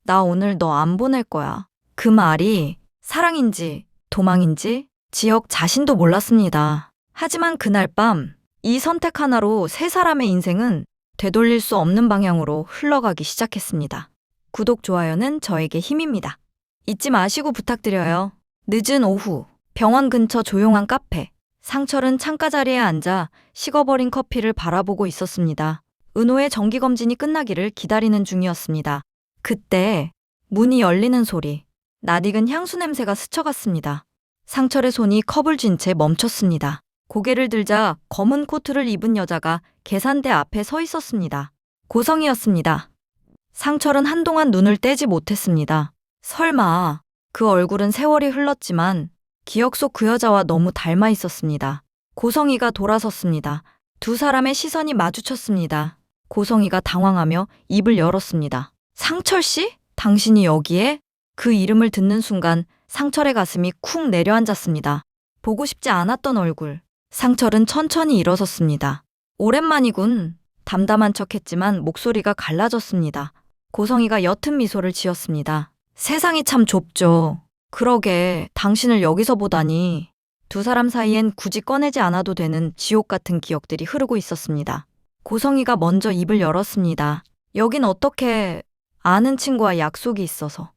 나 오늘 너 안 보낼 거야. 그 말이 사랑인지 도망인지 지역 자신도 몰랐습니다. 하지만 그날 밤, 이 선택 하나로 세 사람의 인생은 되돌릴 수 없는 방향으로 흘러가기 시작했습니다. 구독, 좋아요는 저에게 힘입니다. 잊지 마시고 부탁드려요. 늦은 오후, 병원 근처 조용한 카페. 상철은 창가 자리에 앉아 식어버린 커피를 바라보고 있었습니다. 은호의 정기검진이 끝나기를 기다리는 중이었습니다. 그때 문이 열리는 소리, 낯익은 향수 냄새가 스쳐갔습니다. 상철의 손이 컵을 쥔 채 멈췄습니다. 고개를 들자 검은 코트를 입은 여자가 계산대 앞에 서 있었습니다. 고성이었습니다. 상철은 한동안 눈을 떼지 못했습니다. 설마 그 얼굴은 세월이 흘렀지만 기억 속 그 여자와 너무 닮아 있었습니다. 고성이가 돌아섰습니다. 두 사람의 시선이 마주쳤습니다. 고성이가 당황하며 입을 열었습니다. 상철 씨? 당신이 여기에? 그 이름을 듣는 순간 상철의 가슴이 쿵 내려앉았습니다. 보고 싶지 않았던 얼굴. 상철은 천천히 일어섰습니다. 오랜만이군. 담담한 척했지만 목소리가 갈라졌습니다. 고성이가 옅은 미소를 지었습니다. 세상이 참 좁죠. 그러게, 당신을 여기서 보다니. 두 사람 사이엔 굳이 꺼내지 않아도 되는 지옥 같은 기억들이 흐르고 있었습니다. 고성이가 먼저 입을 열었습니다. 여긴 어떻게 아는 친구와 약속이 있어서.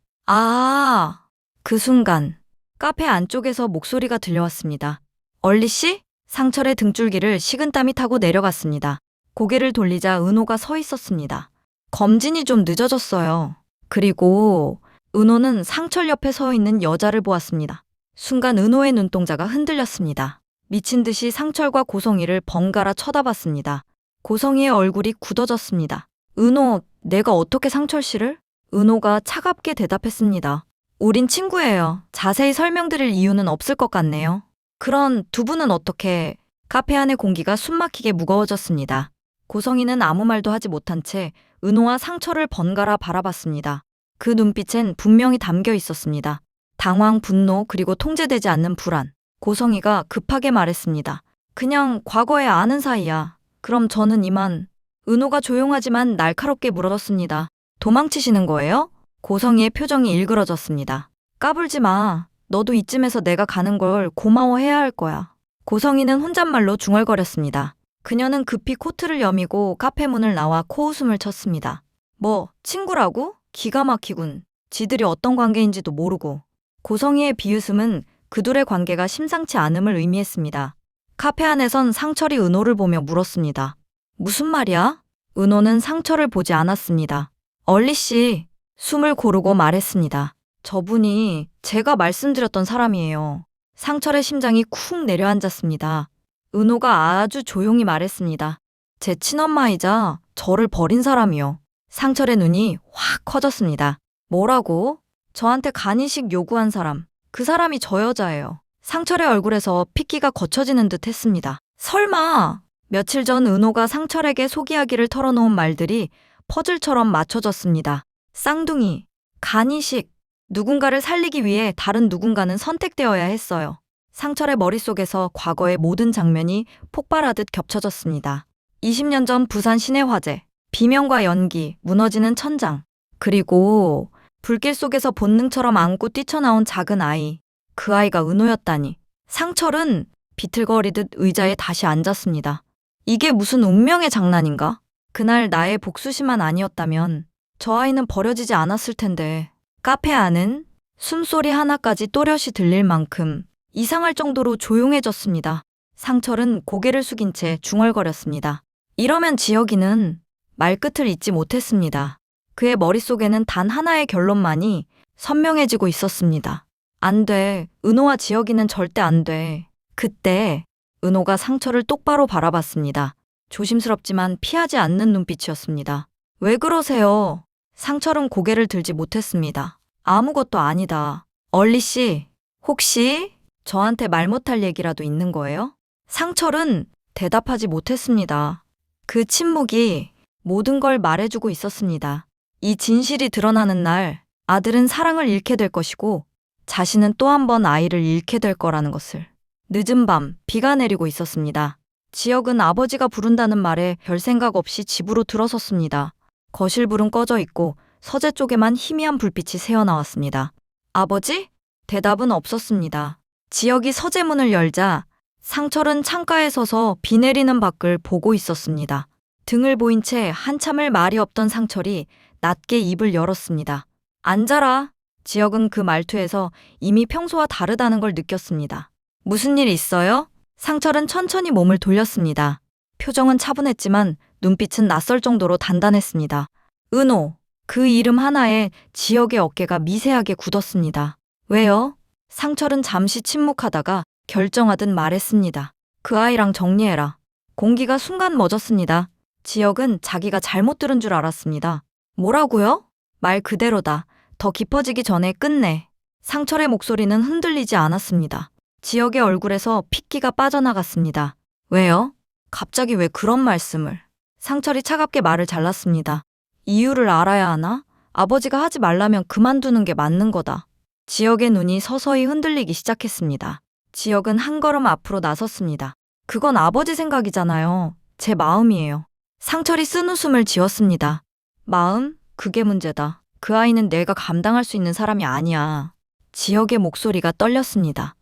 그 순간 카페 안쪽에서 목소리가 들려왔습니다. 얼리 씨? 상철의 등줄기를 식은땀이 타고 내려갔습니다. 고개를 돌리자 은호가 서 있었습니다. 검진이 좀 늦어졌어요. 그리고 은호는 상철 옆에 서 있는 여자를 보았습니다. 순간 은호의 눈동자가 흔들렸습니다. 미친 듯이 상철과 고성이를 번갈아 쳐다봤습니다. 고성이의 얼굴이 굳어졌습니다. 은호, 내가 어떻게 상철 씨를? 은호가 차갑게 대답했습니다. 우린 친구예요. 자세히 설명드릴 이유는 없을 것 같네요. 그런 두 분은 어떻게? 카페 안의 공기가 숨막히게 무거워졌습니다. 고성이는 아무 말도 하지 못한 채 은호와 상철을 번갈아 바라봤습니다. 그 눈빛엔 분명히 담겨 있었습니다. 당황, 분노, 그리고 통제되지 않는 불안. 고성이가 급하게 말했습니다. 그냥 과거에 아는 사이야. 그럼 저는 이만. 은호가 조용하지만 날카롭게 물어졌습니다. 도망치시는 거예요? 고성이의 표정이 일그러졌습니다. 까불지 마. 너도 이쯤에서 내가 가는 걸 고마워해야 할 거야. 고성이는 혼잣말로 중얼거렸습니다. 그녀는 급히 코트를 여미고 카페 문을 나와 코웃음을 쳤습니다. 뭐, 친구라고? 기가 막히군. 지들이 어떤 관계인지도 모르고. 고성이의 비웃음은 그둘의 관계가 심상치 않음을 의미했습니다. 카페 안에선 상철이 은호를 보며 물었습니다. 무슨 말이야? 은호는 상철을 보지 않았습니다. 얼리 씨, 숨을 고르고 말했습니다. 저분이 제가 말씀드렸던 사람이에요. 상철의 심장이 쿵 내려앉았습니다. 은호가 아주 조용히 말했습니다. 제 친엄마이자 저를 버린 사람이요. 상철의 눈이 확 커졌습니다. 뭐라고? 저한테 간이식 요구한 사람. 그 사람이 저 여자예요. 상철의 얼굴에서 핏기가 거쳐지는 듯 했습니다. 설마! 며칠 전 은호가 상철에게 속이야기를 털어놓은 말들이 퍼즐처럼 맞춰졌습니다. 쌍둥이, 간이식, 누군가를 살리기 위해 다른 누군가는 선택되어야 했어요. 상철의 머릿속에서 과거의 모든 장면이 폭발하듯 겹쳐졌습니다. 20년 전 부산 시내 화재, 비명과 연기, 무너지는 천장, 그리고 불길 속에서 본능처럼 안고 뛰쳐나온 작은 아이. 그 아이가 은호였다니. 상철은 비틀거리듯 의자에 다시 앉았습니다. 이게 무슨 운명의 장난인가? 그날 나의 복수심만 아니었다면 저 아이는 버려지지 않았을 텐데. 카페 안은 숨소리 하나까지 또렷이 들릴 만큼 이상할 정도로 조용해졌습니다. 상철은 고개를 숙인 채 중얼거렸습니다. 이러면 지혁이는 말끝을 잇지 못했습니다. 그의 머릿속에는 단 하나의 결론만이 선명해지고 있었습니다. 안 돼. 은호와 지혁이는 절대 안 돼. 그때 은호가 상철을 똑바로 바라봤습니다. 조심스럽지만 피하지 않는 눈빛이었습니다. 왜 그러세요? 상철은 고개를 들지 못했습니다. 아무것도 아니다. 얼리 씨, 혹시 저한테 말 못할 얘기라도 있는 거예요? 상철은 대답하지 못했습니다. 그 침묵이 모든 걸 말해주고 있었습니다. 이 진실이 드러나는 날 아들은 사랑을 잃게 될 것이고 자신은 또 한 번 아이를 잃게 될 거라는 것을. 늦은 밤 비가 내리고 있었습니다. 지혁은 아버지가 부른다는 말에 별 생각 없이 집으로 들어섰습니다. 거실 불은 꺼져 있고 서재 쪽에만 희미한 불빛이 새어나왔습니다. 아버지? 대답은 없었습니다. 지혁이 서재 문을 열자 상철은 창가에 서서 비 내리는 밖을 보고 있었습니다. 등을 보인 채 한참을 말이 없던 상철이 낮게 입을 열었습니다. 앉아라. 지혁은 그 말투에서 이미 평소와 다르다는 걸 느꼈습니다. 무슨 일 있어요? 상철은 천천히 몸을 돌렸습니다. 표정은 차분했지만 눈빛은 낯설 정도로 단단했습니다. 은호. 그 이름 하나에 지혁의 어깨가 미세하게 굳었습니다. 왜요? 상철은 잠시 침묵하다가 결정하듯 말했습니다. 그 아이랑 정리해라. 공기가 순간 멎었습니다. 지혁은 자기가 잘못 들은 줄 알았습니다. 뭐라고요? 말 그대로다. 더 깊어지기 전에 끝내. 상철의 목소리는 흔들리지 않았습니다. 지혁의 얼굴에서 핏기가 빠져나갔습니다. 왜요? 갑자기 왜 그런 말씀을? 상철이 차갑게 말을 잘랐습니다. 이유를 알아야 하나? 아버지가 하지 말라면 그만두는 게 맞는 거다. 지혁의 눈이 서서히 흔들리기 시작했습니다. 지혁은 한 걸음 앞으로 나섰습니다. 그건 아버지 생각이잖아요. 제 마음이에요. 상철이 쓴 웃음을 지었습니다. 마음? 그게 문제다. 그 아이는 내가 감당할 수 있는 사람이 아니야. 지혁의 목소리가 떨렸습니다.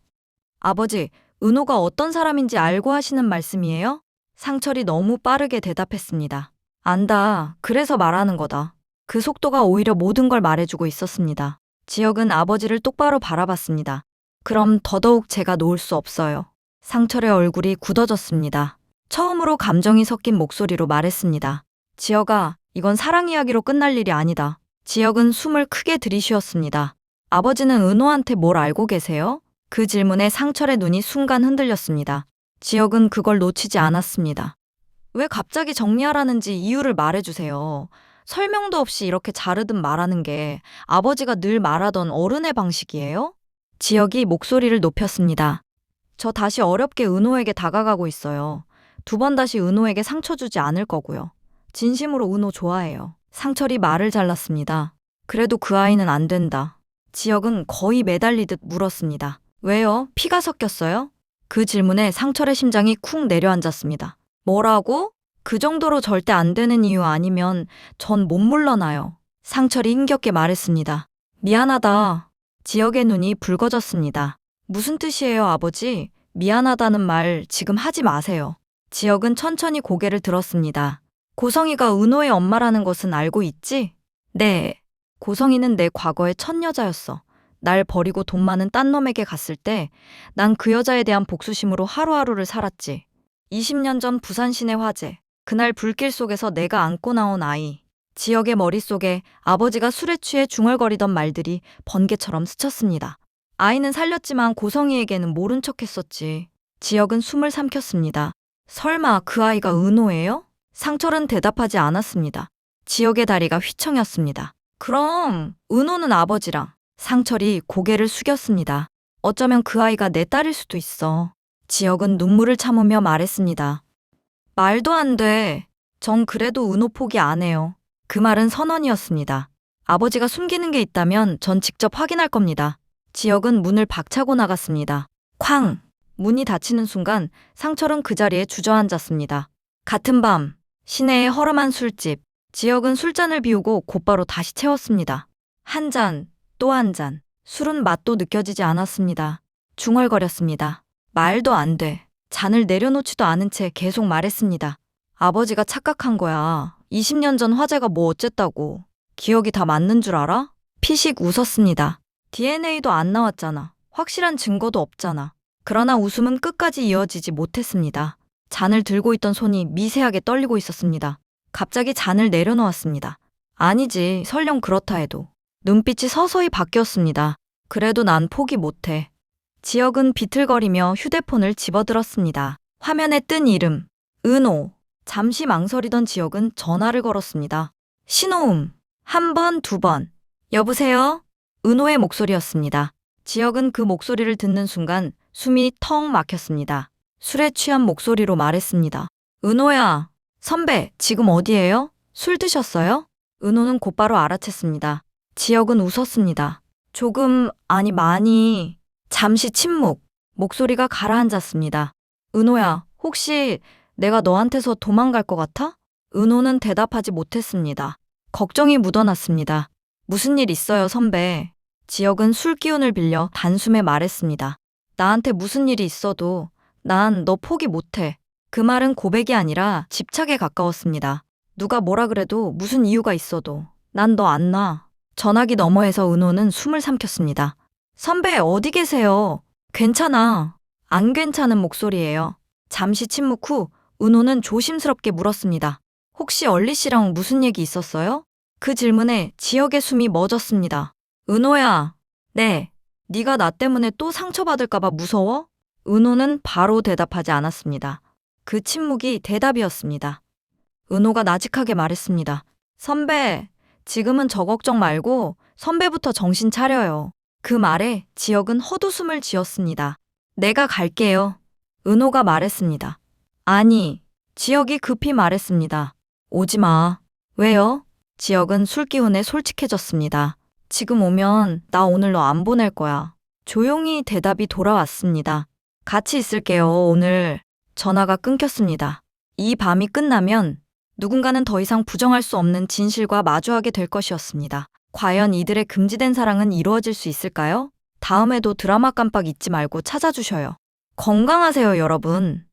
아버지, 은호가 어떤 사람인지 알고 하시는 말씀이에요? 상철이 너무 빠르게 대답했습니다. 안다. 그래서 말하는 거다. 그 속도가 오히려 모든 걸 말해주고 있었습니다. 지혁은 아버지를 똑바로 바라봤습니다. 그럼 더더욱 제가 놓을 수 없어요. 상철의 얼굴이 굳어졌습니다. 처음으로 감정이 섞인 목소리로 말했습니다. 지혁아, 이건 사랑 이야기로 끝날 일이 아니다. 지혁은 숨을 크게 들이쉬었습니다. 아버지는 은호한테 뭘 알고 계세요? 그 질문에 상철의 눈이 순간 흔들렸습니다. 지혁은 그걸 놓치지 않았습니다. 왜 갑자기 정리하라는지 이유를 말해주세요. 설명도 없이 이렇게 자르듯 말하는 게 아버지가 늘 말하던 어른의 방식이에요? 지혁이 목소리를 높였습니다. 저 다시 어렵게 은호에게 다가가고 있어요. 2번 다시 은호에게 상처 주지 않을 거고요. 진심으로 은호 좋아해요. 상철이 말을 잘랐습니다. 그래도 그 아이는 안 된다. 지혁은 거의 매달리듯 물었습니다. 왜요? 피가 섞였어요? 그 질문에 상철의 심장이 쿵 내려앉았습니다. 뭐라고? 그 정도로 절대 안 되는 이유 아니면 전 못 물러나요. 상철이 힘겹게 말했습니다. 미안하다. 지혁의 눈이 붉어졌습니다. 무슨 뜻이에요, 아버지? 미안하다는 말 지금 하지 마세요. 지혁은 천천히 고개를 들었습니다. 고성이가 은호의 엄마라는 것은 알고 있지? 네. 고성이는 내 과거의 첫 여자였어. 날 버리고 돈 많은 딴 놈에게 갔을 때 난 그 여자에 대한 복수심으로 하루하루를 살았지. 20년 전 부산 시내 화재. 그날 불길 속에서 내가 안고 나온 아이. 지혁의 머릿속에 아버지가 술에 취해 중얼거리던 말들이 번개처럼 스쳤습니다. 아이는 살렸지만 고성이에게는 모른 척했었지. 지혁은 숨을 삼켰습니다. 설마 그 아이가 은호예요? 상철은 대답하지 않았습니다. 지혁의 다리가 휘청였습니다. 그럼 은호는 아버지랑. 상철이 고개를 숙였습니다. 어쩌면 그 아이가 내 딸일 수도 있어. 지혁은 눈물을 참으며 말했습니다. 말도 안 돼. 전 그래도 은호 포기 안 해요. 그 말은 선언이었습니다. 아버지가 숨기는 게 있다면 전 직접 확인할 겁니다. 지혁은 문을 박차고 나갔습니다. 쾅! 문이 닫히는 순간 상철은 그 자리에 주저앉았습니다. 같은 밤, 시내의 허름한 술집. 지혁은 술잔을 비우고 곧바로 다시 채웠습니다. 한 잔, 또 한 잔. 술은 맛도 느껴지지 않았습니다. 중얼거렸습니다. 말도 안 돼. 잔을 내려놓지도 않은 채 계속 말했습니다. 아버지가 착각한 거야. 20년 전 화재가 뭐 어쨌다고. 기억이 다 맞는 줄 알아? 피식 웃었습니다. DNA도 안 나왔잖아. 확실한 증거도 없잖아. 그러나 웃음은 끝까지 이어지지 못했습니다. 잔을 들고 있던 손이 미세하게 떨리고 있었습니다. 갑자기 잔을 내려놓았습니다. 아니지, 설령 그렇다 해도. 눈빛이 서서히 바뀌었습니다. 그래도 난 포기 못해. 지혁은 비틀거리며 휴대폰을 집어들었습니다. 화면에 뜬 이름, 은호. 잠시 망설이던 지혁은 전화를 걸었습니다. 신호음, 1번, 2번. 여보세요? 은호의 목소리였습니다. 지혁은 그 목소리를 듣는 순간 숨이 턱 막혔습니다. 술에 취한 목소리로 말했습니다. 은호야, 선배, 지금 어디예요? 술 드셨어요? 은호는 곧바로 알아챘습니다. 지혁은 웃었습니다. 조금, 아니 많이. 잠시 침묵. 목소리가 가라앉았습니다. 은호야, 혹시 내가 너한테서 도망갈 것 같아? 은호는 대답하지 못했습니다. 걱정이 묻어났습니다. 무슨 일 있어요, 선배? 지혁은 술 기운을 빌려 단숨에 말했습니다. 나한테 무슨 일이 있어도 난 너 포기 못해. 그 말은 고백이 아니라 집착에 가까웠습니다. 누가 뭐라 그래도 무슨 이유가 있어도 난 너 안 놔. 전화기 너머에서 은호는 숨을 삼켰습니다. 선배 어디 계세요? 괜찮아. 안 괜찮은 목소리예요. 잠시 침묵 후 은호는 조심스럽게 물었습니다. 혹시 얼리 씨랑 무슨 얘기 있었어요? 그 질문에 지혁의 숨이 멎었습니다. 은호야. 네. 네가 나 때문에 또 상처받을까 봐 무서워? 은호는 바로 대답하지 않았습니다. 그 침묵이 대답이었습니다. 은호가 나직하게 말했습니다. 선배, 지금은 저 걱정 말고 선배부터 정신 차려요. 그 말에 지혁은 헛웃음을 지었습니다. 내가 갈게요. 은호가 말했습니다. 아니, 지혁이 급히 말했습니다. 오지 마. 왜요? 지혁은 술 기운에 솔직해졌습니다. 지금 오면 나 오늘 너 안 보낼 거야. 조용히 대답이 돌아왔습니다. 같이 있을게요, 오늘. 전화가 끊겼습니다. 이 밤이 끝나면 누군가는 더 이상 부정할 수 없는 진실과 마주하게 될 것이었습니다. 과연 이들의 금지된 사랑은 이루어질 수 있을까요? 다음에도 드라마 깜빡 잊지 말고 찾아주셔요. 건강하세요, 여러분.